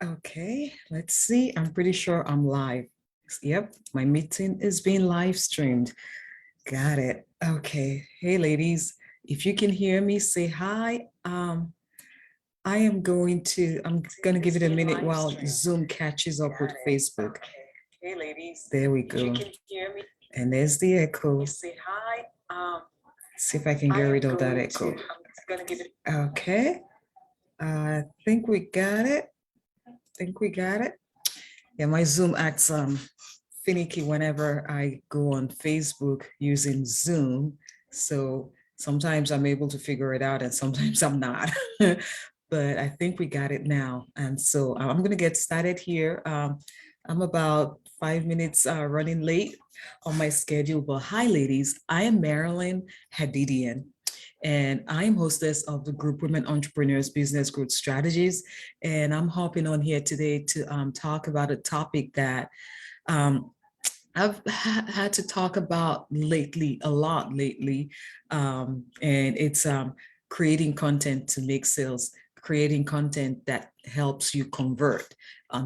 Okay, let's see. I'm pretty sure I'm live. Yep, my meeting is being live streamed. Got it. Okay. Hey, ladies, if you can hear me, say hi. I'm going to give it a minute while Zoom catches up with Facebook. Hey, ladies. There we go. You can hear me. And there's the echo. Say hi. See if I can get rid of that echo. I'm gonna give it. Okay. I think we got it. Yeah, my Zoom acts finicky whenever I go on Facebook using Zoom. So sometimes I'm able to figure it out and sometimes I'm not. But I think we got it now. And so I'm going to get started here. I'm about 5 minutes running late on my schedule. But hi, ladies. I am Marilyn Hadidian. And I'm hostess of the group Women Entrepreneurs Business Growth Strategies. And I'm hopping on here today to talk about a topic that I've had to talk about a lot lately. And it's creating content to make sales, creating content that helps you convert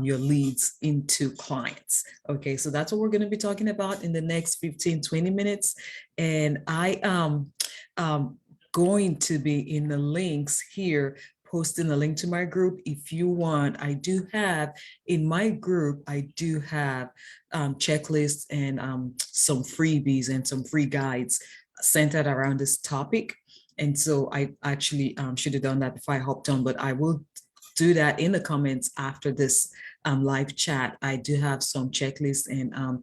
your leads into clients. Okay, so that's what we're going to be talking about in the next 15-20 minutes. And I going to be in the links here, posting a link to my group. If you want, I do have in my group, I do have checklists and some freebies and some free guides centered around this topic. And so I actually should have done that before I hopped on, but I will do that in the comments after this live chat. I do have some checklists and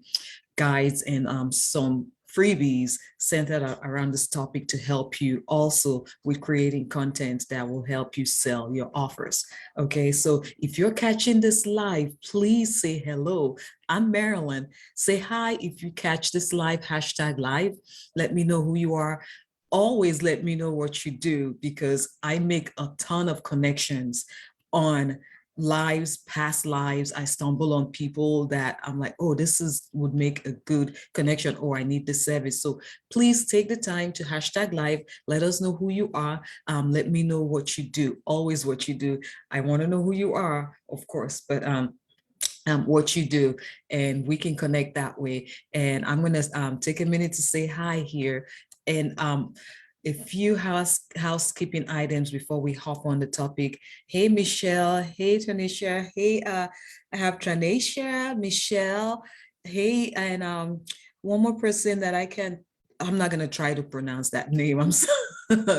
guides and some freebies centered around this topic to help you also with creating content that will help you sell your offers. Okay, so if you're catching this live, please say hello. I'm Marilyn. Say hi if you catch this live, hashtag live. Let me know who you are. Always let me know what you do because I make a ton of connections on lives, past lives. I stumble on people that I'm like, oh, would make a good connection, or I need this service. So please take the time to hashtag live. Let us know who you are. Let me know what you do. Always what you do. I want to know who you are, of course, but what you do, and we can connect that way. And I'm going to take a minute to say hi here. And a few housekeeping items before we hop on the topic. Hey, Michelle. Hey, Tanisha. Hey, I have Tranisha, Michelle. Hey, and one more person that I'm not going to try to pronounce that name. I'm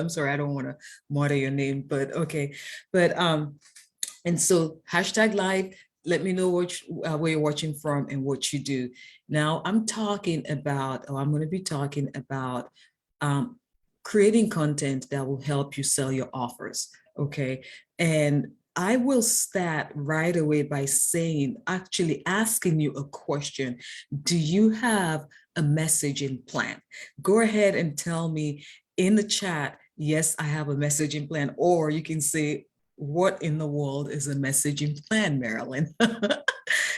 sorry. I don't want to murder your name, but okay. But, and so hashtag live, let me know where you're watching from and what you do. Now I'm going to be talking about creating content that will help you sell your offers, okay? And I will start right away by actually asking you a question. Do you have a messaging plan? Go ahead and tell me in the chat, yes, I have a messaging plan, or you can say, what in the world is a messaging plan, Marilyn?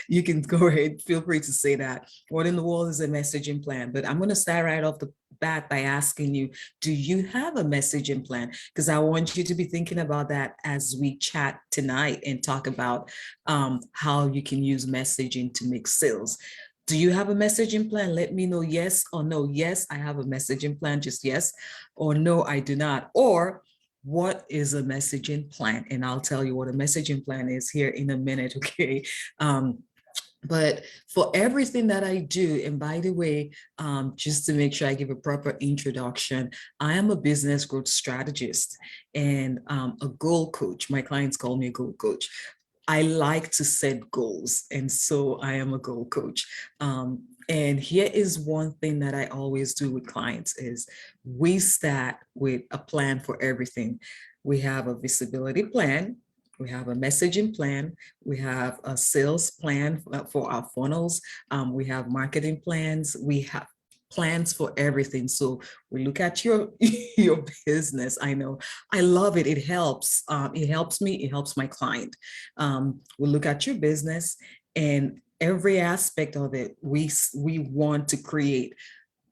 You can go ahead, feel free to say that. What in the world is a messaging plan? But I'm going to start right off the bat by asking you, do you have a messaging plan? Because I want you to be thinking about that as we chat tonight and talk about how you can use messaging to make sales. Do you have a messaging plan? Let me know yes or no. Yes, I have a messaging plan, just yes, or no, I do not. Or what is a messaging plan? And I'll tell you what a messaging plan is here in a minute, okay? But for everything that I do, and by the way, just to make sure I give a proper introduction, I am a business growth strategist and a goal coach. My clients call me a goal coach. I like to set goals, and so I am a goal coach. And here is one thing that I always do with clients is we start with a plan for everything. We have a visibility plan, we have a messaging plan, we have a sales plan for our funnels, we have marketing plans, we have plans for everything. So we look at your your business. I know I love it. It helps me, it helps my client. We look at your business and every aspect of it. We want to create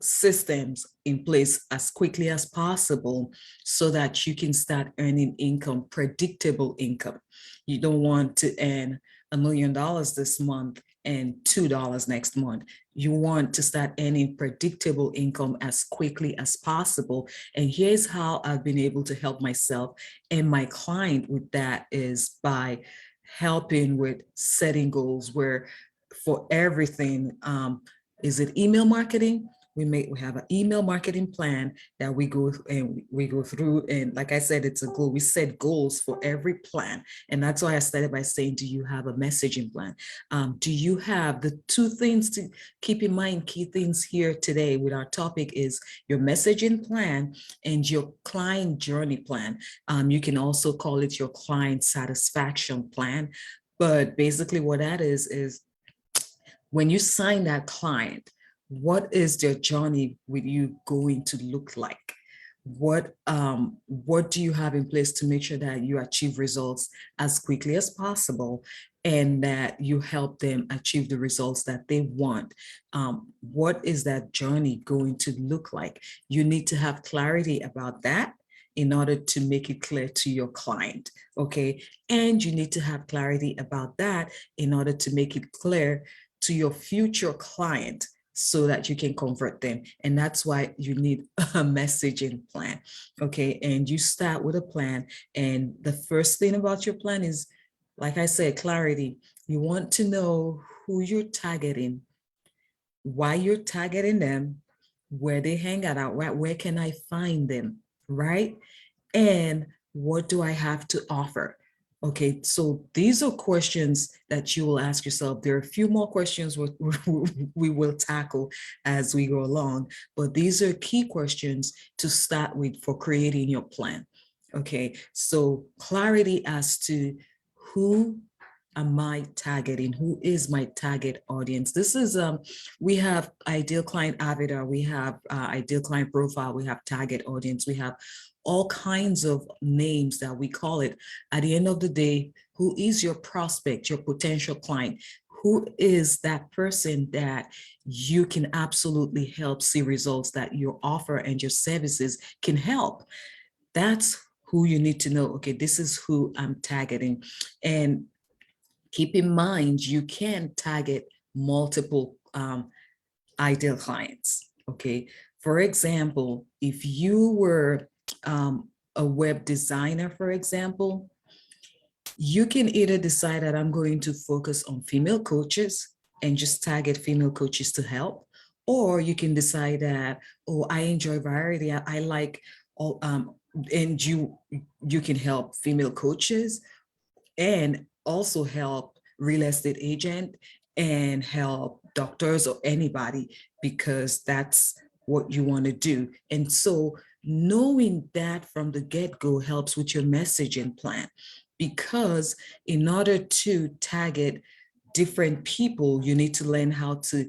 systems in place as quickly as possible so that you can start earning income, predictable income. You don't want to earn $1 million this month and $2 next month. You want to start earning predictable income as quickly as possible. And here's how I've been able to help myself and my client with that is by helping with setting goals where for everything, is it email marketing? We have an email marketing plan that we go through, and like I said, it's a goal. We set goals for every plan, and that's why I started by saying, do you have a messaging plan? Do you have the two things to keep in mind? Key things here today with our topic is your messaging plan and your client journey plan. You can also call it your client satisfaction plan, but basically what that is when you sign that client, what is their journey with you going to look like? What do you have in place to make sure that you achieve results as quickly as possible and that you help them achieve the results that they want? What is that journey going to look like? You need to have clarity about that in order to make it clear to your client, okay? And you need to have clarity about that in order to make it clear to your future client so that you can convert them. And that's why you need a messaging plan, okay? And you start with a plan. And the first thing about your plan is, like I said, clarity. You want to know who you're targeting, why you're targeting them, where they hang out, where can I find them, right? And what do I have to offer? Okay, so these are questions that you will ask yourself. There are a few more questions we will tackle as we go along, but these are key questions to start with for creating your plan. Okay, so clarity as to who am I targeting? Who is my target audience? This is, we have ideal client avatar, we have ideal client profile, we have target audience, we have all kinds of names that we call it. At the end of the day, who is your prospect, your potential client? Who is that person that you can absolutely help see results that your offer and your services can help? That's who you need to know. Okay, this is who I'm targeting. And keep in mind, you can target multiple ideal clients, okay? For example, if you were a web designer, for example, you can either decide that I'm going to focus on female coaches and just target female coaches to help, or you can decide that, oh, I enjoy variety, I like all, and you can help female coaches and also help real estate agent and help doctors or anybody because that's what you want to do. And so knowing that from the get-go helps with your messaging plan, because in order to target different people, you need to learn how to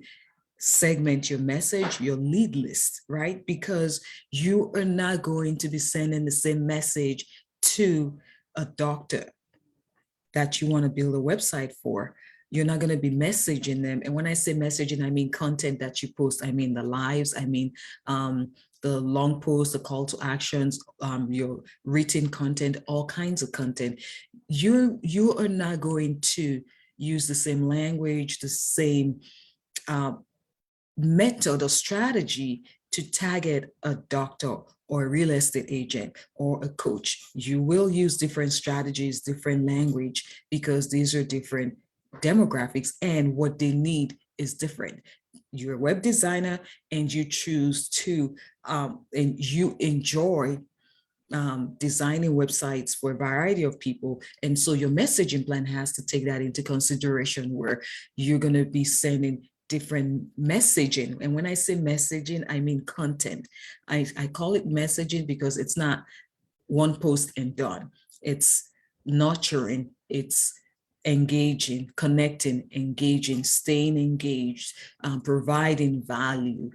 segment your message, your lead list, right? Because you are not going to be sending the same message to a doctor that you want to build a website for. You're not going to be messaging them. And when I say messaging, I mean content that you post. I mean the lives, I mean the long posts, the call to actions, your written content, all kinds of content. You are not going to use the same language, the same method or strategy to target a doctor or a real estate agent or a coach. You will use different strategies, different language, because these are different demographics and what they need is different. You're a web designer and you choose to, and you enjoy designing websites for a variety of people. And so your messaging plan has to take that into consideration where you're going to be sending different messaging. And when I say messaging, I mean content. I call it messaging because it's not one post and done. It's nurturing, it's engaging, connecting, engaging, staying engaged, providing value,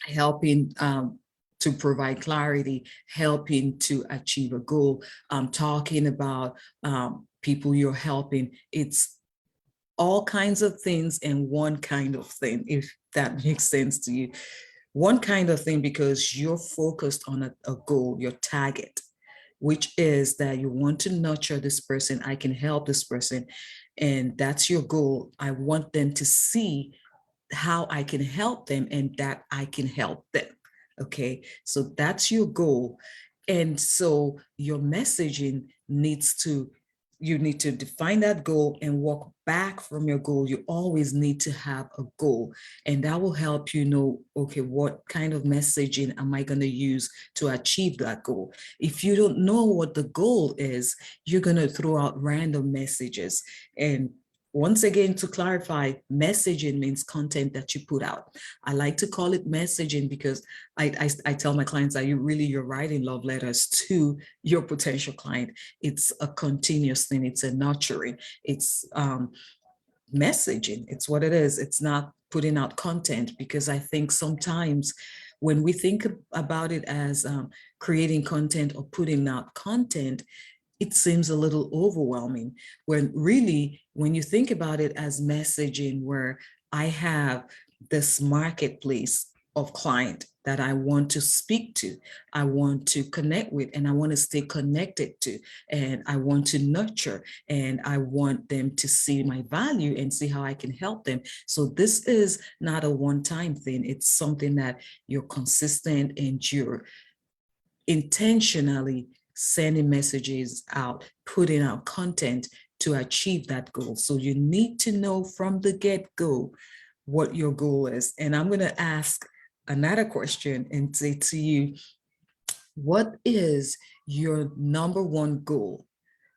helping to provide clarity, helping to achieve a goal, talking about people you're helping. It's all kinds of things and one kind of thing, if that makes sense to you. One kind of thing because you're focused on a goal, your target, which is that you want to nurture this person. I can help this person. And that's your goal. I want them to see how I can help them and that I can help them. Okay, so that's your goal. And so your messaging needs to, you need to define that goal and walk back from your goal. You always need to have a goal, and that will help you know, okay, what kind of messaging am I going to use to achieve that goal? If you don't know what the goal is, you're going to throw out random messages. And once again, to clarify, messaging means content that you put out. I like to call it messaging because I tell my clients that you're writing love letters to your potential client. It's a continuous thing. It's a nurturing. It's messaging. It's what it is. It's not putting out content, because I think sometimes when we think about it as creating content or putting out content, it seems a little overwhelming, when really, when you think about it as messaging, where I have this marketplace of client that I want to speak to, I want to connect with, and I want to stay connected to, and I want to nurture, and I want them to see my value and see how I can help them. So this is not a one-time thing. It's something that you're consistent and you're intentionally sending messages out, putting out content to achieve that goal. So you need to know from the get-go what your goal is. And I'm going to ask another question and say to you, what is your number one goal,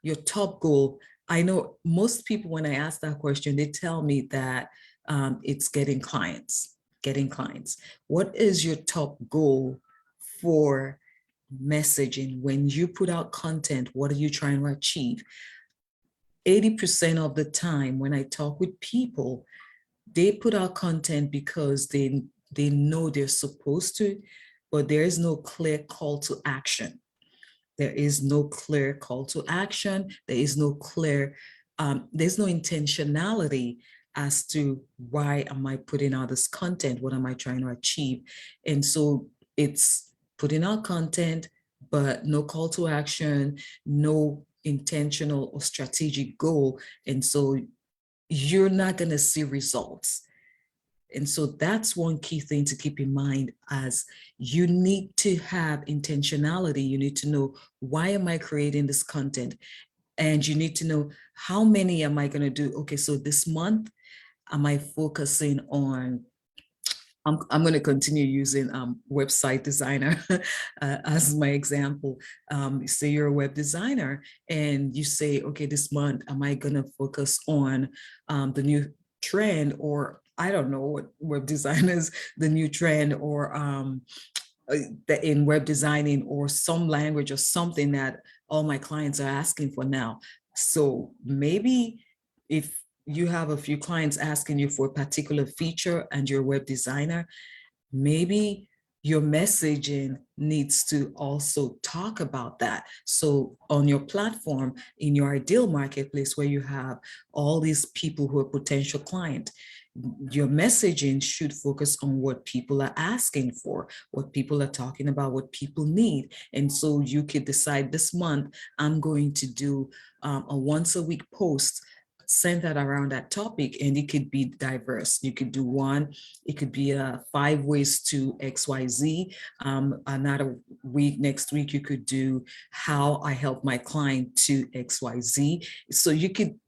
your top goal? I know most people, when I ask that question, they tell me that it's getting clients. What is your top goal for messaging? When you put out content, what are you trying to achieve? 80% of the time when I talk with people, they put out content because they know they're supposed to, but there is no clear call to action. There is no clear call to action. There is no clear, there's no intentionality as to why am I putting out this content? What am I trying to achieve? And so it's putting out content, but no call to action, no intentional or strategic goal. And so you're not going to see results. And so that's one key thing to keep in mind, as you need to have intentionality. You need to know, why am I creating this content? And you need to know, how many am I going to do? Okay, so this month, am I focusing on, I'm going to continue using website designer as my example. Say you're a web designer and you say, okay, this month, am I going to focus on the new trend, or I don't know what web designers, the new trend, or in web designing, or some language or something that all my clients are asking for now. So maybe if you have a few clients asking you for a particular feature and you're a web designer, maybe your messaging needs to also talk about that. So on your platform, in your ideal marketplace where you have all these people who are potential clients, your messaging should focus on what people are asking for, what people are talking about, what people need. And so you could decide, this month, I'm going to do a once a week post centered around that topic, and it could be diverse. You could do one, it could be 5 ways to XYZ. Another week, next week, you could do how I help my client to XYZ. So you could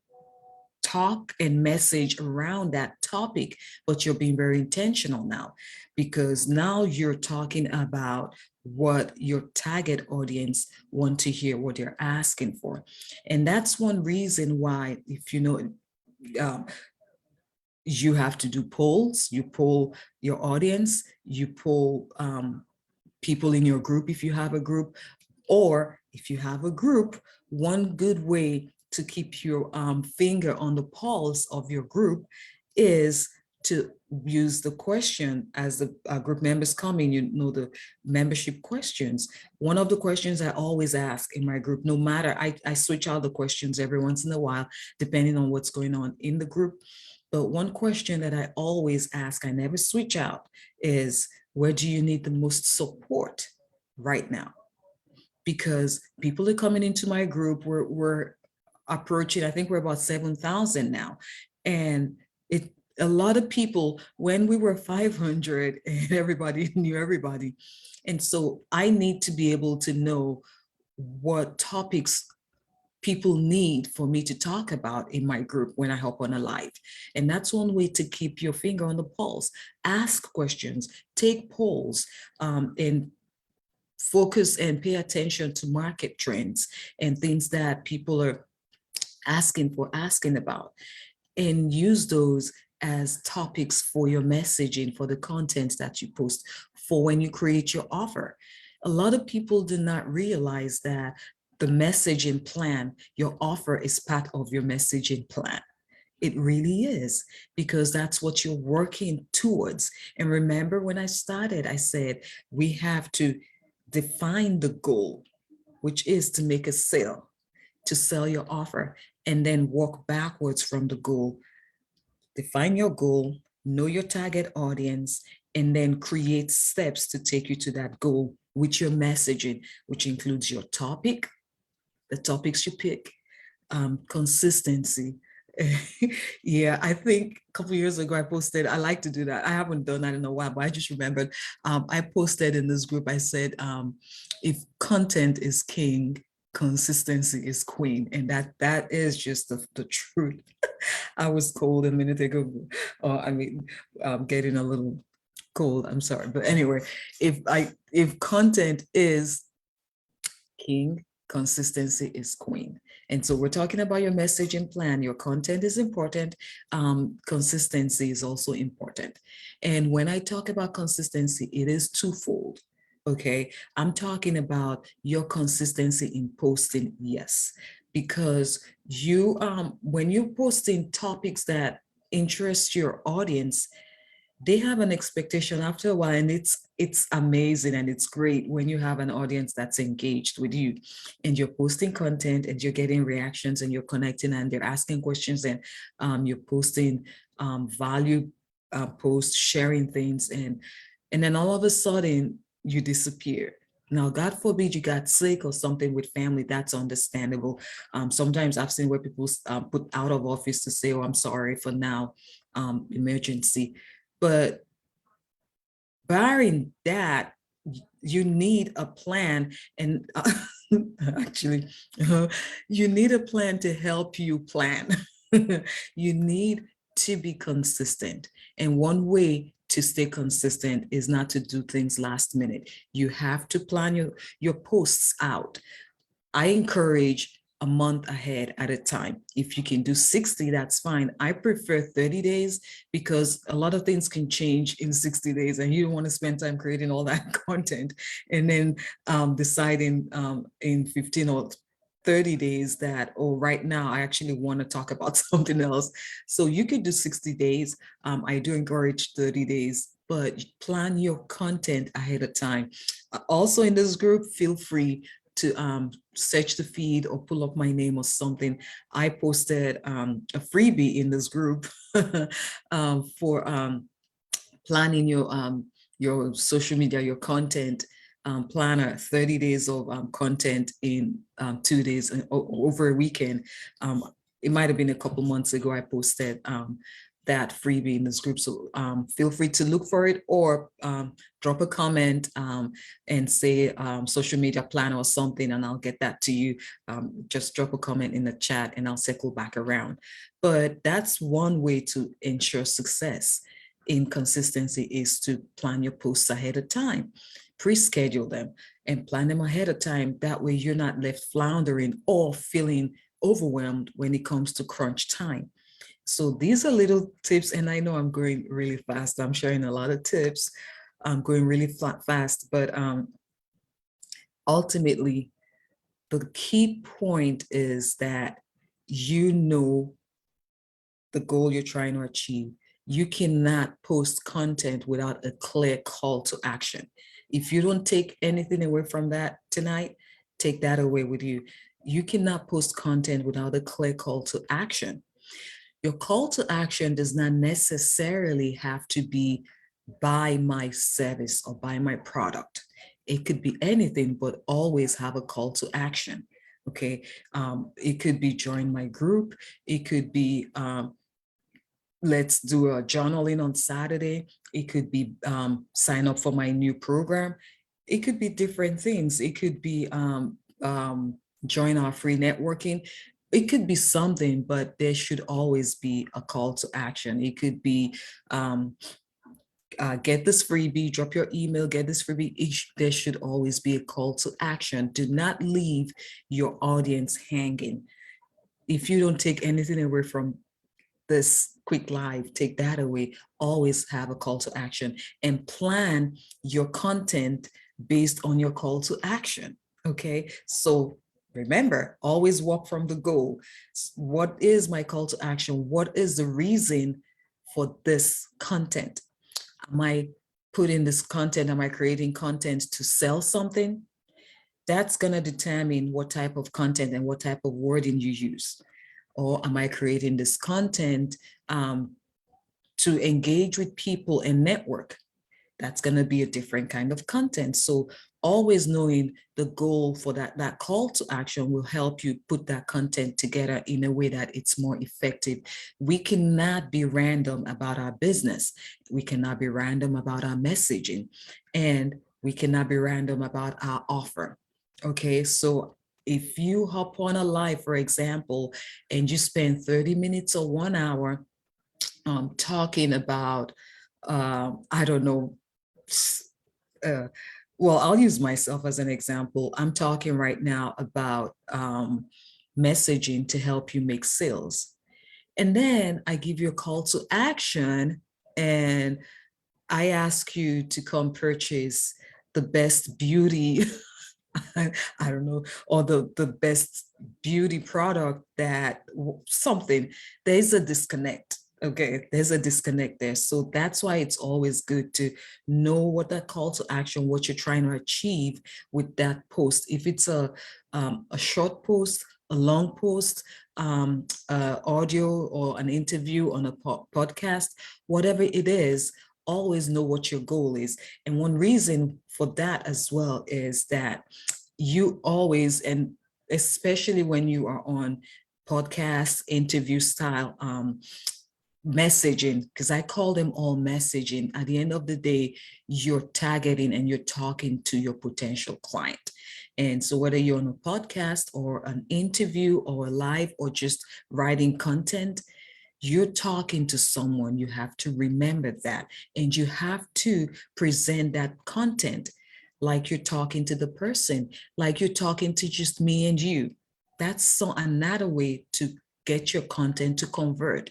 talk and message around that topic, but you're being very intentional now, because now you're talking about what your target audience want to hear, what they're asking for. And that's one reason why, if you know, you have to do polls, you poll your audience, you poll people in your group if you have a group, or if you have a group, one good way to keep your finger on the pulse of your group is to use the question as the group members come in, the membership questions. One of the questions I always ask in my group, no matter, I switch out the questions every once in a while, depending on what's going on in the group. But one question that I always ask, I never switch out, is where do you need the most support right now? Because people are coming into my group, we're approaching, I think we're about 7,000 now. And a lot of people, when we were 500 and everybody knew everybody. And so I need to be able to know what topics people need for me to talk about in my group when I hop on a live. And that's one way to keep your finger on the pulse. Ask questions, take polls, and focus and pay attention to market trends and things that people are asking about, and use those as topics for your messaging, for the content that you post, for when you create your offer. A lot of people do not realize that the messaging plan, your offer is part of your messaging plan. It really is, because that's what you're working towards. And remember, when I started, I said, we have to define the goal, which is to make a sale, to sell your offer, and then walk backwards from the goal. Define your goal, know your target audience, and then create steps to take you to that goal with your messaging, which includes your topic, the topics you pick, consistency. Yeah, I think a couple of years ago I posted, I like to do that. I haven't done that in a while, but I just remembered, I posted in this group, I said, if content is king, consistency is queen. And that is just the truth. I was cold a minute ago. Getting a little cold, I'm sorry. But anyway, if content is king, consistency is queen. And so we're talking about your messaging plan. Your content is important. Consistency is also important. And when I talk about consistency, it is twofold. Okay, I'm talking about your consistency in posting, yes, because you when you're posting topics that interest your audience, they have an expectation after a while, and it's amazing and it's great when you have an audience that's engaged with you and you're posting content and you're getting reactions and you're connecting and they're asking questions, and you're posting value posts, sharing things, and then all of a sudden you disappear. Now, God forbid you got sick or something with family, that's understandable. Sometimes I've seen where people put out of office to say, oh, I'm sorry for now, emergency. But barring that, you need a plan, and actually, you need a plan to help you plan. You need to be consistent. And one way to stay consistent is not to do things last minute. You have to plan your posts out. I encourage a month ahead at a time. If you can do 60, that's fine. I prefer 30 days because a lot of things can change in 60 days and you don't want to spend time creating all that content and then deciding in 15 or 30 days that, oh, right now I actually want to talk about something else. So you could do 60 days. I do encourage 30 days, but plan your content ahead of time. Also in this group, feel free to search the feed or pull up my name or something. I posted a freebie in this group for planning your social media, your content planner, 30 days of content in 2 days, over a weekend. It might have been a couple months ago I posted that freebie in this group. So feel free to look for it or drop a comment and say social media plan or something, and I'll get that to you. Just drop a comment in the chat and I'll circle back around. But that's one way to ensure success in consistency, is to plan your posts ahead of time, pre-schedule them and plan them ahead of time. That way you're not left floundering or feeling overwhelmed when it comes to crunch time. So these are little tips, and I know I'm going really fast. I'm sharing a lot of tips. I'm going really fast, but ultimately, the key point is that you know the goal you're trying to achieve. You cannot post content without a clear call to action. If you don't take anything away from that tonight, take that away with you. You cannot post content without a clear call to action. Your call to action does not necessarily have to be buy my service or buy my product. It could be anything, but always have a call to action. Okay. It could be join my group. It could be let's do a journaling on Saturday. It could be sign up for my new program. It could be different things. It could be join our free networking. It could be something, but there should always be a call to action. It could be get this freebie, drop your email, get this freebie. There should always be a call to action. Do not leave your audience hanging. If you don't take anything away from this quick live, take that away. Always have a call to action and plan your content based on your call to action. Okay, so remember, always walk from the goal. What is my call to action? What is the reason for this content? Am I putting this content? Am I creating content to sell something? That's going to determine what type of content and what type of wording you use. Or am I creating this content to engage with people and network? That's going to be a different kind of content. So always knowing the goal for that call to action will help you put that content together in a way that it's more effective. We cannot be random about our business. We cannot be random about our messaging, and we cannot be random about our offer. Okay, so if you hop on a live, for example, and you spend 30 minutes or 1 hour talking about, I don't know, well, I'll use myself as an example. I'm talking right now about messaging to help you make sales. And then I give you a call to action and I ask you to come purchase the best beauty I don't know, or the best beauty product that something, there's a disconnect. Okay, there's a disconnect there. So that's why it's always good to know what that call to action, what you're trying to achieve with that post. If it's a short post, a long post, audio or an interview on a podcast, whatever it is, always know what your goal is. And one reason for that as well is that you always, and especially when you are on podcast interview style messaging, because I call them all messaging. At the end of the day, you're targeting and you're talking to your potential client. And so whether you're on a podcast or an interview or a live or just writing content, you're talking to someone. You have to remember that. And you have to present that content like you're talking to the person, like you're talking to just me and you. That's so another way to get your content to convert.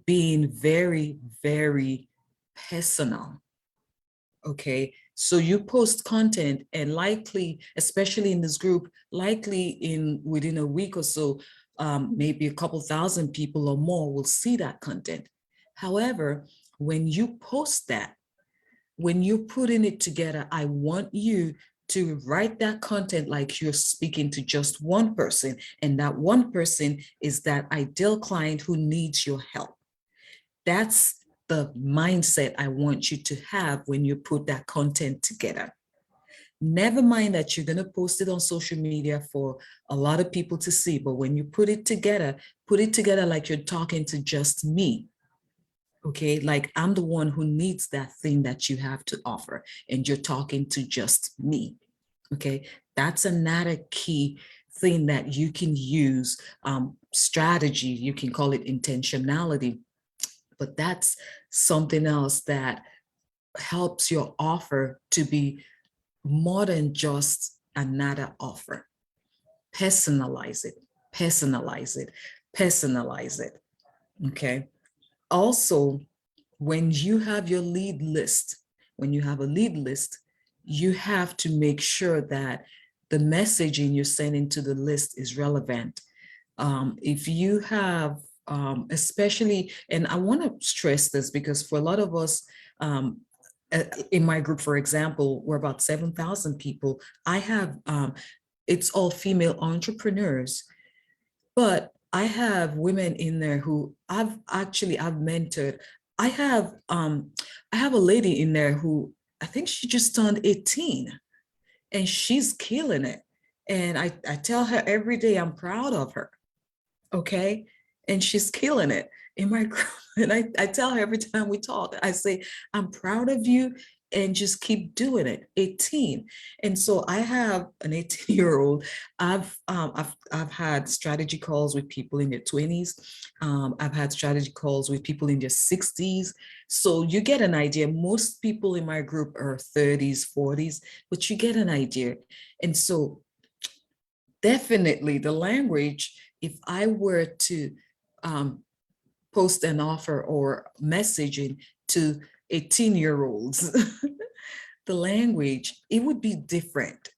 Being very, very personal. Okay, so you post content and likely, especially in this group, likely in within a week or so, maybe a couple thousand people or more will see that content. However, when you post that, when you're putting it together, I want you to write that content like you're speaking to just one person. And that one person is that ideal client who needs your help. That's the mindset I want you to have when you put that content together. Never mind that you're going to post it on social media for a lot of people to see, but when you put it together like you're talking to just me. Okay, like I'm the one who needs that thing that you have to offer, and you're talking to just me. Okay, that's another key thing that you can use, strategy, you can call it intentionality, but that's something else that helps your offer to be more than just another offer. Personalize it, personalize it, personalize it. Okay. Also, when you have your lead list, when you have a lead list, you have to make sure that the messaging you're sending to the list is relevant. If you have especially, and I want to stress this because for a lot of us, in my group, for example, we're about 7,000 people. I have, it's all female entrepreneurs, but I have women in there who I've mentored. I have, I have a lady in there who I think she just turned 18 and she's killing it. And I tell her every day I'm proud of her. Okay. And she's killing it in my group. And I tell her every time we talk, I say, I'm proud of you and just keep doing it. 18. And so I have an 18-year-old. I've had strategy calls with people in their 20s. I've had strategy calls with people in their 60s. So you get an idea. Most people in my group are 30s, 40s, but you get an idea. And so definitely the language, if I were to post an offer or messaging to 18-year-olds, the language, it would be different.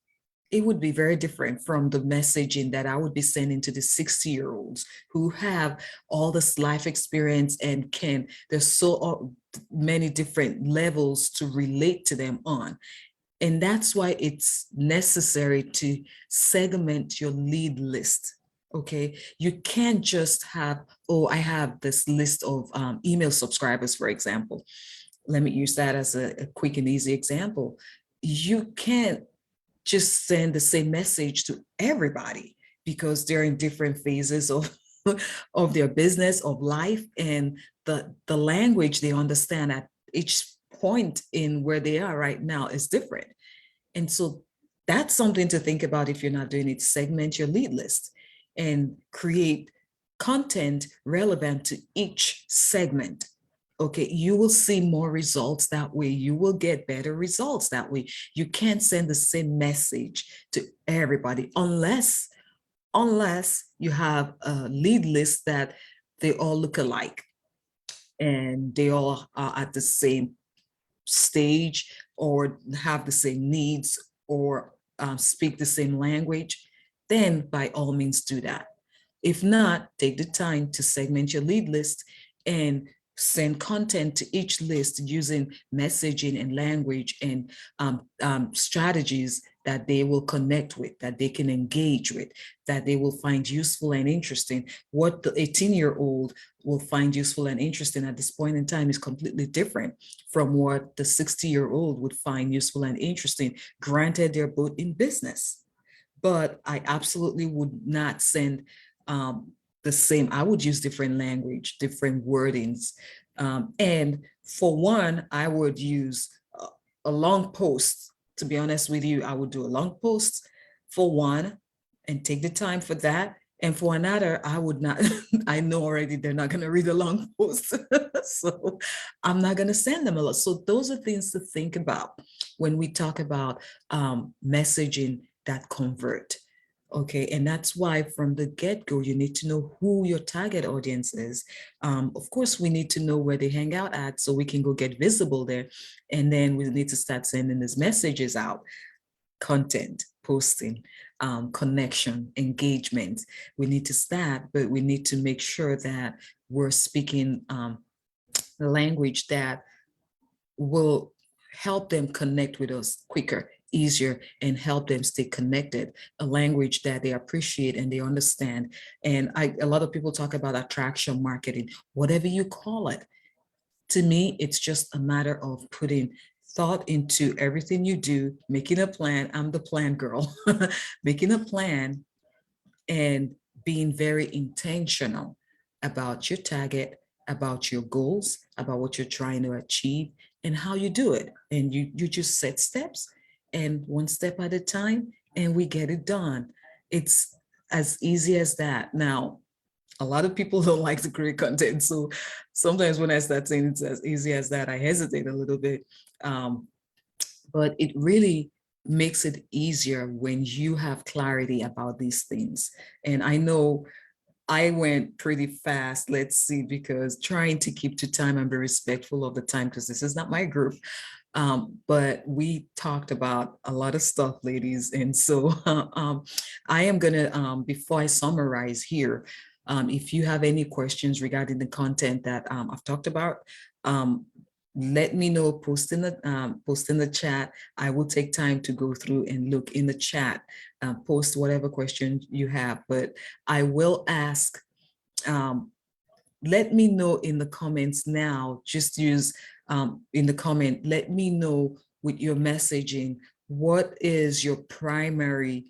It would be very different from the messaging that I would be sending to the 60-year-olds who have all this life experience and there's so many different levels to relate to them on. And that's why it's necessary to segment your lead list. Okay, you can't just have, oh, I have this list of email subscribers, for example. Let me use that as a quick and easy example. You can't just send the same message to everybody because they're in different phases of of their business, of life, and the language they understand at each point in where they are right now is different. And so that's something to think about if you're not doing it. Segment your lead list and create content relevant to each segment. Okay, you will see more results that way. You will get better results that way. You can't send the same message to everybody unless you have a lead list that they all look alike and they all are at the same stage or have the same needs or speak the same language, then by all means do that. If not, take the time to segment your lead list and send content to each list using messaging and language and strategies that they will connect with, that they can engage with, that they will find useful and interesting. What the 18-year-old will find useful and interesting at this point in time is completely different from what the 60-year-old would find useful and interesting. Granted, they're both in business, but I absolutely would not send the same. I would use different language, different wordings. And for one, I would use a long post. To be honest with you, I would do a long post for one and take the time for that. And for another, I would not, I know already they're not going to read a long post. So I'm not going to send them a lot. So those are things to think about when we talk about messaging that convert. Okay, and that's why from the get-go, you need to know who your target audience is. Of course, we need to know where they hang out at so we can go get visible there. And then we need to start sending these messages out, content, posting, connection, engagement. We need to start, but we need to make sure that we're speaking the language that will help them connect with us quicker, easier, and help them stay connected, a language that they appreciate and they understand. And a lot of people talk about attraction marketing, whatever you call it. To me, it's just a matter of putting thought into everything you do, making a plan. I'm the plan girl, making a plan and being very intentional about your target, about your goals, about what you're trying to achieve and how you do it. And you just set steps and one step at a time and we get it done. It's as easy as that. Now, a lot of people don't like to create content. So sometimes when I start saying it's as easy as that, I hesitate a little bit. But it really makes it easier when you have clarity about these things. And I know I went pretty fast, let's see, because trying to keep to time and be respectful of the time, because this is not my group. But we talked about a lot of stuff, ladies. And so I am gonna, before I summarize here, If you have any questions regarding the content that I've talked about, let me know, post in the chat. I will take time to go through and look in the chat, post whatever question you have, but I will ask, let me know in the comments now, just use in the comment, let me know with your messaging, what is your primary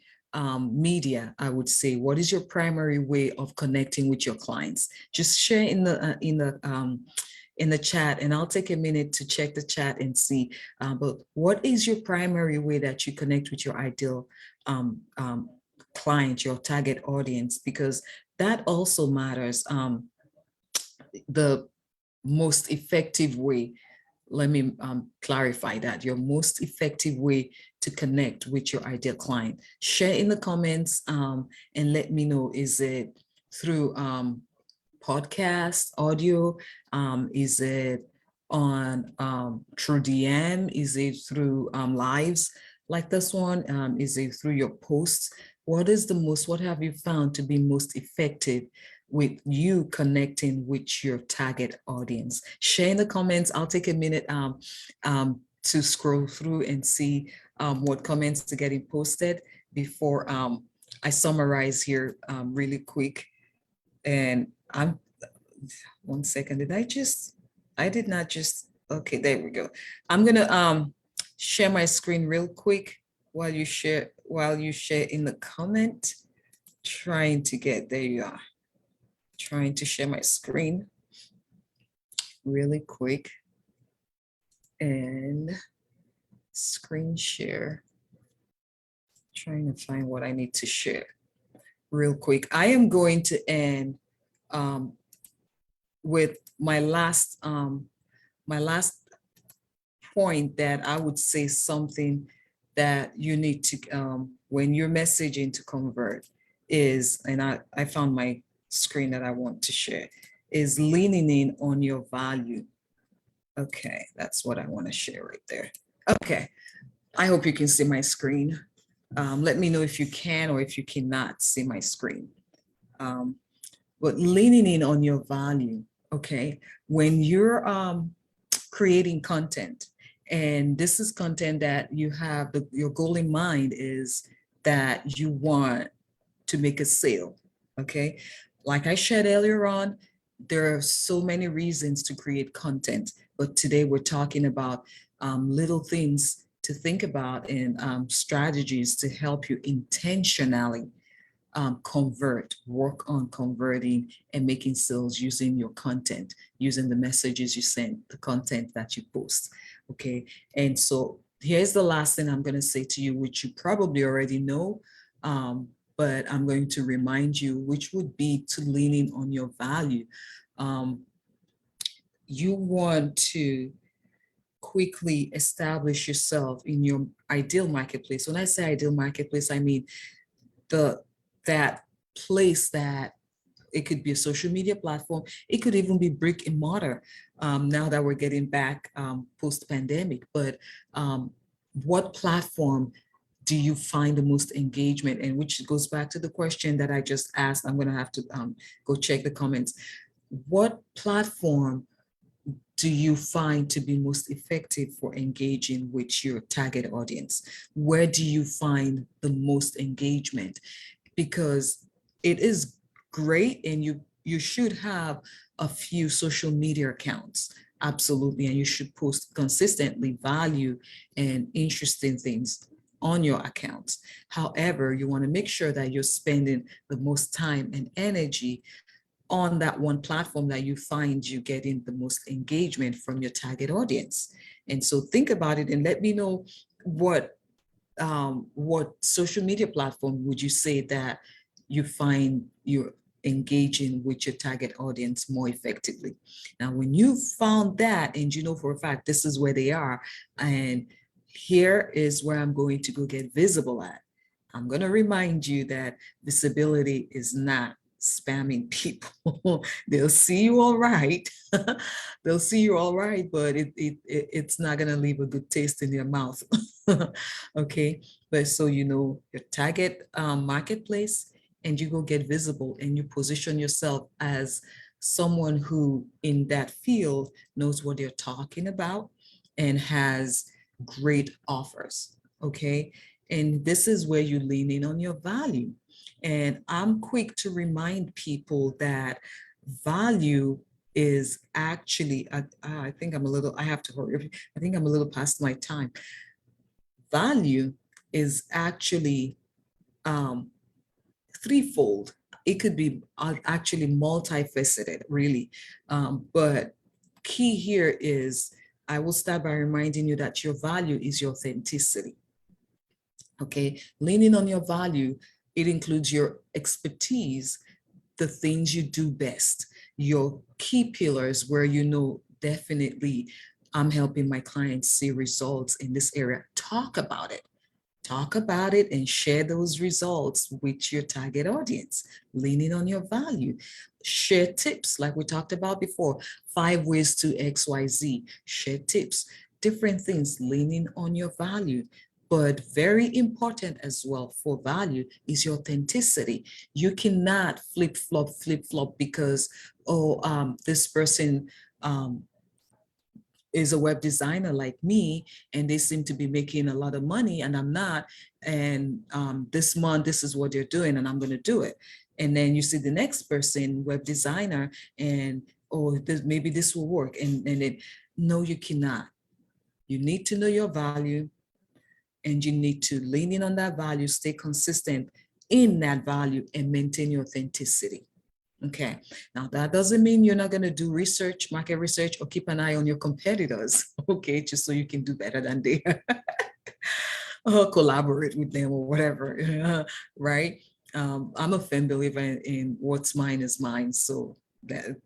media, I would say, what is your primary way of connecting with your clients? Just share in the chat, and I'll take a minute to check the chat and see, but what is your primary way that you connect with your ideal client, your target audience, because that also matters. The most effective way, let me clarify that, your most effective way to connect with your ideal client. Share in the comments and let me know, is it through podcast, audio? Is it on through DM? Is it through lives like this one? Is it through your posts? What have you found to be most effective with you connecting with your target audience? Share in the comments. I'll take a minute to scroll through and see what comments are getting posted before I summarize here really quick. And I'm, one second, I did not just, okay, there we go. I'm gonna share my screen real quick while you share in the comment. Trying to get, there you are. Trying to share my screen really quick and screen share. Trying to find what I need to share real quick. I am going to end with my last point, that I would say something that you need to, when you're messaging to convert is, and I found my screen that I want to share, is leaning in on your value. Okay, that's what I want to share right there. Okay, I hope you can see my screen. Let me know if you can or if you cannot see my screen. But leaning in on your value, okay? When you're creating content, and this is content that you have, your goal in mind is that you want to make a sale, okay? Like I shared earlier on, there are so many reasons to create content, but today we're talking about little things to think about and strategies to help you intentionally work on converting and making sales using your content, using the messages you send, the content that you post, okay? And so here's the last thing I'm gonna say to you, which you probably already know, but I'm going to remind you, which would be to lean in on your value. You want to quickly establish yourself in your ideal marketplace. When I say ideal marketplace, I mean that place that it could be a social media platform. It could even be brick and mortar now that we're getting back post-pandemic. But what platform do you find the most engagement? And which goes back to the question that I just asked. I'm going to have to go check the comments. What platform do you find to be most effective for engaging with your target audience? Where do you find the most engagement? Because it is great, and you should have a few social media accounts, absolutely, and you should post consistently value and interesting things on your accounts. However, you want to make sure that you're spending the most time and energy on that one platform that you find you getting the most engagement from your target audience. And so think about it and let me know what social media platform would you say that you find you're engaging with your target audience more effectively. Now, when you found that and you know for a fact this is where they are, and here is where I'm going to go get visible at, I'm going to remind you that visibility is not spamming people. They'll see you all right. They'll see you all right, but it's not going to leave a good taste in your mouth. Okay, but so you know your target marketplace, and you go get visible and you position yourself as someone who in that field knows what they're talking about and has great offers, okay? And this is where you lean in on your value. And I'm quick to remind people that value is actually, I think I'm a little, I have to hurry. I think I'm a little past my time. Value is actually threefold. It could be actually multifaceted, really. But key here is, I will start by reminding you that your value is your authenticity. Okay, leaning on your value, it includes your expertise, the things you do best, your key pillars where you know definitely I'm helping my clients see results in this area. Talk about it. Talk about it and share those results with your target audience, leaning on your value. Share tips like we talked about before, 5 ways to XYZ. Share tips, different things, leaning on your value. But very important as well for value is your authenticity. You cannot flip flop because, this person is a web designer like me and they seem to be making a lot of money and I'm not, and this month this is what they're doing and I'm going to do it. And then you see the next person, web designer, and maybe this will work, and it, no, you cannot. You need to know your value and you need to lean in on that value, stay consistent in that value, and maintain your authenticity. Okay, now that doesn't mean you're not going to do research, market research, or keep an eye on your competitors, okay, just so you can do better than they or collaborate with them or whatever, right? I'm a firm believer in what's mine is mine, so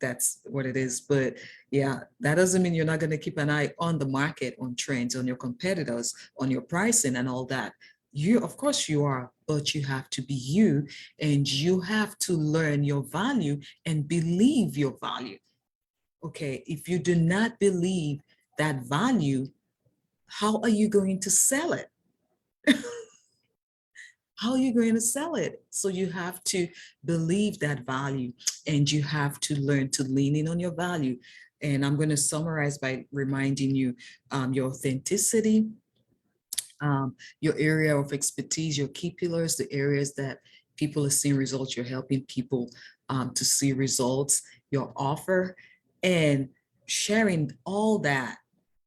that's what it is. But yeah, that doesn't mean you're not going to keep an eye on the market, on trends, on your competitors, on your pricing and all that. You, of course you are, but you have to be you, and you have to learn your value and believe your value. Okay, if you do not believe that value, how are you going to sell it? How are you going to sell it? So you have to believe that value and you have to learn to lean in on your value. And I'm going to summarize by reminding you your authenticity, your area of expertise, your key pillars, the areas that people are seeing results, you're helping people to see results, your offer, and sharing all that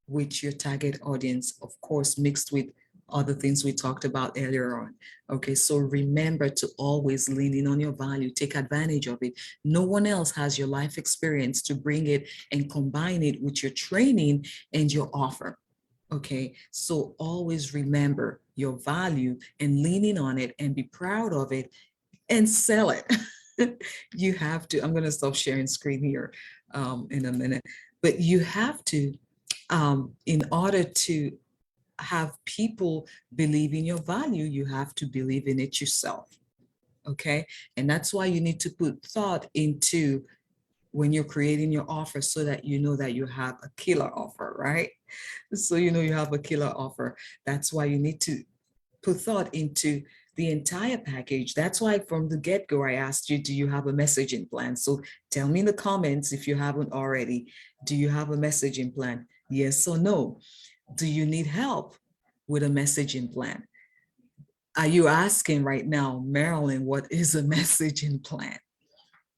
with your target audience, of course, mixed with other things we talked about earlier on. Okay, so remember to always lean in on your value, take advantage of it. No one else has your life experience to bring it and combine it with your training and your offer. Okay, so always remember your value and leaning on it and be proud of it and sell it. You have to, I'm going to stop sharing screen here in a minute, but you have to, in order to have people believe in your value, you have to believe in it yourself. Okay, and that's why you need to put thought into when you're creating your offer so that you know that you have a killer offer, right? So you know you have a killer offer. That's why you need to put thought into the entire package. That's why from the get-go, I asked you, do you have a messaging plan? So tell me in the comments if you haven't already, do you have a messaging plan? Yes or no? Do you need help with a messaging plan? Are you asking right now, Marilyn, what is a messaging plan?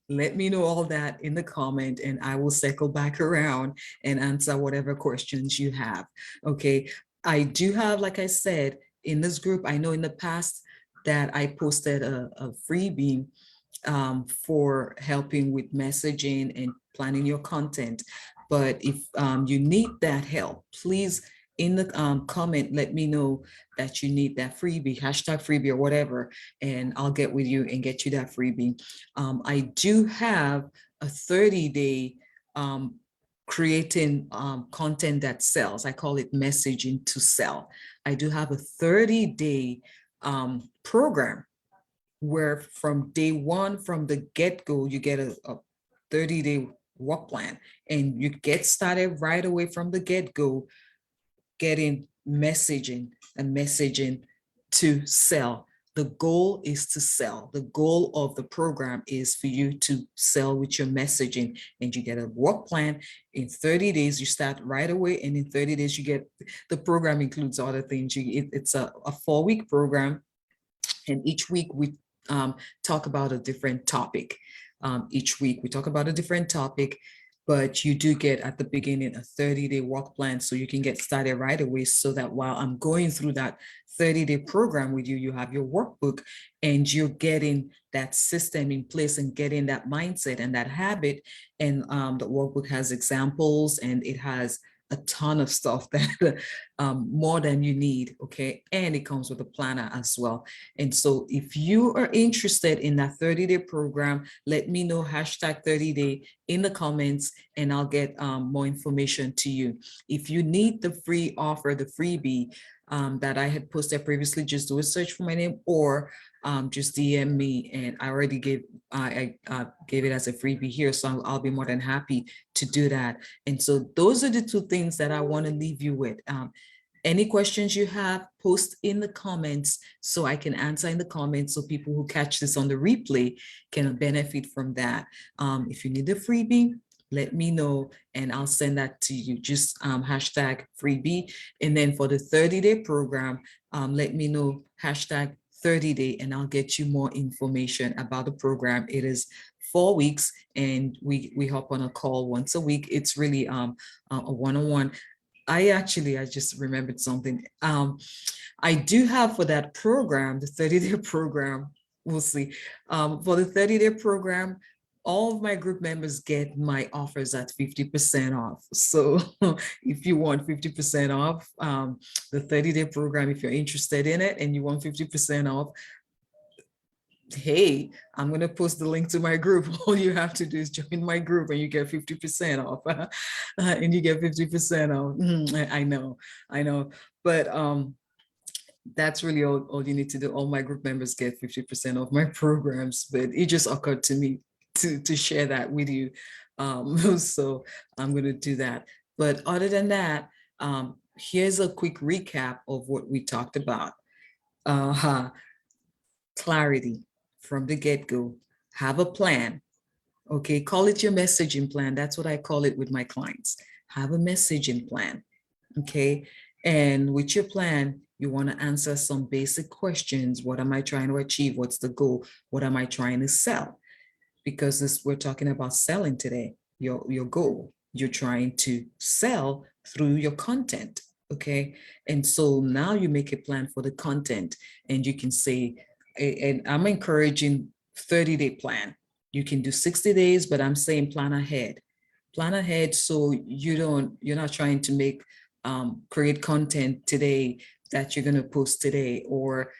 Let me know all that in the comment and I will circle back around and answer whatever questions you have. Okay, I do have, like I said, in this group, I know in the past that I posted a freebie for helping with messaging and planning your content. But if you need that help, please in the comment, let me know that you need that freebie, hashtag freebie or whatever, and I'll get with you and get you that freebie. I do have a 30-day creating content that sells. I call it messaging to sell. I do have a 30-day program where from day one, from the get-go, you get a 30-day work plan and you get started right away from the get-go, getting messaging and messaging to sell. The goal is to sell. The goal of the program is for you to sell with your messaging, and you get a work plan. In 30 days, you start right away. And in 30 days, you get, the program includes other things. It's a 4-week program. And each week we talk about a different topic. Each week we talk about a different topic, but you do get at the beginning a 30-day work plan so you can get started right away, so that while I'm going through that 30-day program with you, you have your workbook and you're getting that system in place and getting that mindset and that habit. And the workbook has examples and it has a ton of stuff that more than you need, okay? And it comes with a planner as well. And so if you are interested in that 30-day program, let me know, hashtag 30-day in the comments, and I'll get more information to you. If you need the free offer, the freebie that I had posted previously, just do a search for my name, or just DM me, and I already gave gave it as a freebie here, so I'll be more than happy to do that. And so those are the two things that I want to leave you with. Any questions you have, post in the comments so I can answer in the comments, so people who catch this on the replay can benefit from that. If you need a freebie, let me know and I'll send that to you. Just hashtag freebie. And then for the 30-day program, let me know, hashtag 30-day, and I'll get you more information about the program. It is 4 weeks and we hop on a call once a week. It's really a one-on-one. I just remembered something. I do have for that program, the 30-day program, we'll see. For the 30-day program, all of my group members get my offers at 50% off. So if you want 50% off the 30-day program, if you're interested in it and you want 50% off, hey, I'm going to post the link to my group. All you have to do is join my group and you get 50% off. And you get 50% off. I know. But that's really all you need to do. All my group members get 50% off my programs, but it just occurred to me to share that with you. So I'm going to do that. But other than that, here's a quick recap of what we talked about. Clarity from the get-go. Have a plan. Okay, call it your messaging plan. That's what I call it with my clients. Have a messaging plan. Okay, and with your plan, you want to answer some basic questions. What am I trying to achieve? What's the goal? What am I trying to sell? Because we're talking about selling today. Your goal. You're trying to sell through your content. Okay, and so now you make a plan for the content, and you can say, and I'm encouraging 30-day plan. You can do 60 days, but I'm saying plan ahead. Plan ahead so you're not trying to create content today that you're going to post today, or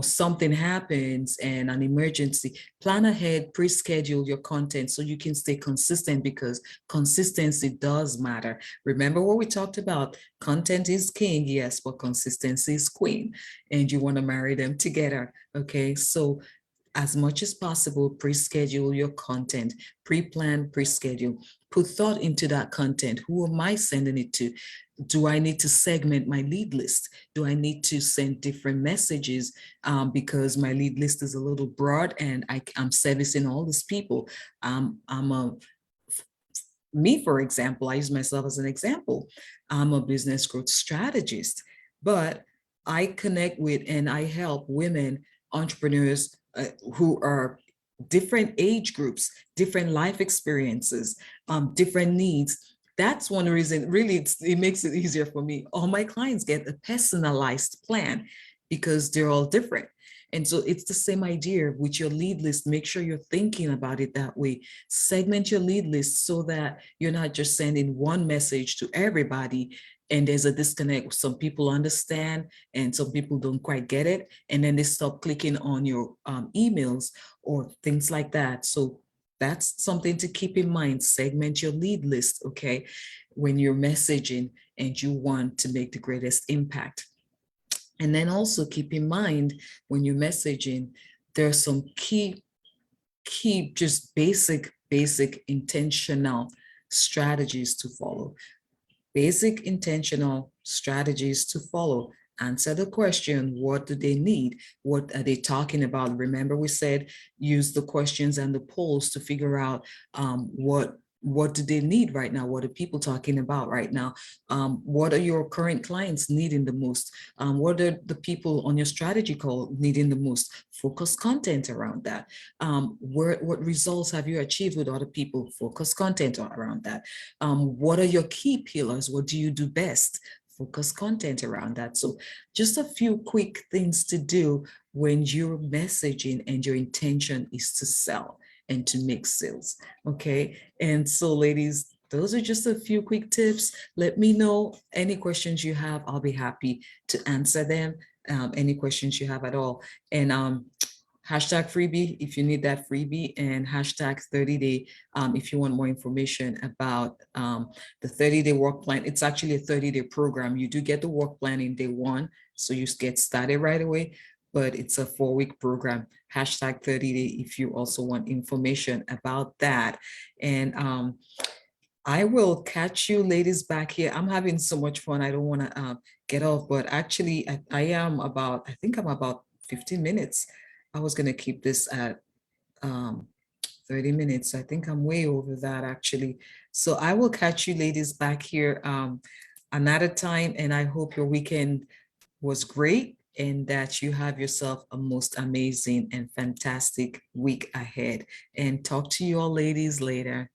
something happens and an emergency. Plan ahead, pre-schedule your content so you can stay consistent, because consistency does matter. Remember what we talked about? Content is king, yes, but consistency is queen, and you want to marry them together. Okay, so as much as possible, pre-schedule your content, pre-plan, pre-schedule, put thought into that content. Who am I sending it to? Do I need to segment my lead list? Do I need to send different messages because my lead list is a little broad and I'm servicing all these people? Me, for example, I use myself as an example. I'm a business growth strategist, but I connect with and I help women entrepreneurs who are different age groups, different life experiences, different needs. That's one reason, really, it makes it easier for me. All my clients get a personalized plan because they're all different. And so it's the same idea with your lead list. Make sure you're thinking about it that way. Segment your lead list so that you're not just sending one message to everybody and there's a disconnect. Some people understand and some people don't quite get it. And then they stop clicking on your emails or things like that. So that's something to keep in mind. Segment your lead list, okay, when you're messaging and you want to make the greatest impact. And then also keep in mind when you're messaging, there are some key, just basic intentional strategies to follow. Basic intentional strategies to follow. answer the question, what do they need? What are they talking about? Remember, we said use the questions and the polls to figure out what do they need right now? What are people talking about right now? What are your current clients needing the most? What are the people on your strategy call needing the most? Focus content around that. What results have you achieved with other people? Focus content around that. What are your key pillars? What do you do best? Focus content around that. So just a few quick things to do when you're messaging and your intention is to sell and to make sales. Okay. And so, ladies, those are just a few quick tips. Let me know any questions you have. I'll be happy to answer them. Any questions you have at all. And hashtag freebie if you need that freebie, and hashtag 30-day if you want more information about the 30-day work plan. It's actually a 30-day program. You do get the work plan in day one, so you get started right away, but it's a 4-week program. Hashtag 30-day if you also want information about that. And I will catch you ladies back here. I'm having so much fun. I don't want to get off, but actually I think I'm about 15 minutes. I was going to keep this at 30 minutes. I think I'm way over that actually. So I will catch you ladies back here another time. And I hope your weekend was great and that you have yourself a most amazing and fantastic week ahead. And talk to you all ladies later.